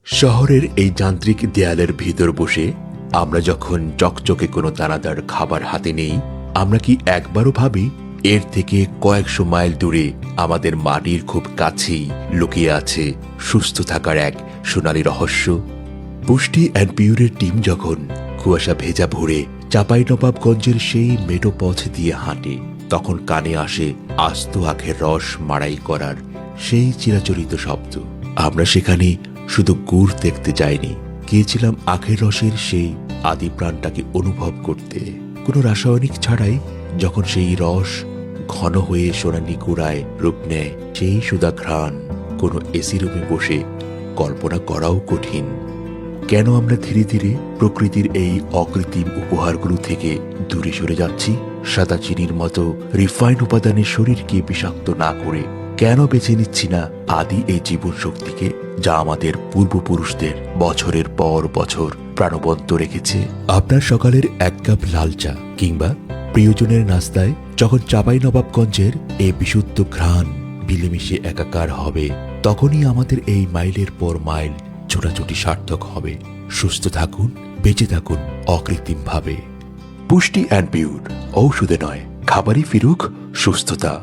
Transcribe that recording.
শহরের এই যান্ত্রিক দেয়ালের ভিতর বসে আমরা যখন চকচকে কোনো দানাদার খাবার হাতে নেই, আমরা কি একবারও ভাবি এর থেকে কয়েকশো মাইল দূরে আমাদের মাটির খুব কাছেই লুকিয়ে আছে সুস্থ থাকার এক সোনালী রহস্য? পুষ্টি অ্যান্ড পিউরের টিম যখন কুয়াশা ভেজা ভোরে চাঁপাইনবাবগঞ্জের সেই মেটো পথ দিয়ে হাঁটে, তখন কানে আসে আস্ত আখের রস মাড়াই করার সেই চিরাচরিত শব্দ। আমরা সেখানে শুধু গুড় দেখতে যাইনি, গিয়েছিলাম আখের রসের সেই আদি প্রাণটাকে অনুভব করতে। কোনো রাসায়নিক ছাড়াই যখন সেই রস ঘন হয়ে সোনালি গুড়ায় রূপ নেয়, সেই সুদা ঘ্রাণ কোনো এসি রুমে বসে কল্পনা করাও কঠিন। কেন আমরা ধীরে ধীরে প্রকৃতির এই অকৃত্রিম উপহারগুলো থেকে দূরে সরে যাচ্ছি? সাদা চিনির মতো রিফাইন্ড উপাদানের শরীরকে বিষাক্ত না করে কেন বেছে নিচ্ছি না আদি এই জীবন শক্তিকে, যা আমাদের পূর্বপুরুষদের বছরের পর বছর প্রাণবন্ত রেখেছে? আপনার সকালের এক কাপ লাল চা কিংবা প্রিয়জনের নাস্তায় যখন চাঁপাইনবাবগঞ্জের এই বিশুদ্ধ ঘ্রাণ মিলেমিশে একাকার হবে, তখনই আমাদের এই মাইলের পর মাইল ছোটাছুটি সার্থক হবে। সুস্থ থাকুন, বেঁচে থাকুন অকৃত্রিমভাবে। পুষ্টি অ্যান্ড পিউর, ঔষধে নয়, খাবারই ফিরুক সুস্থতা।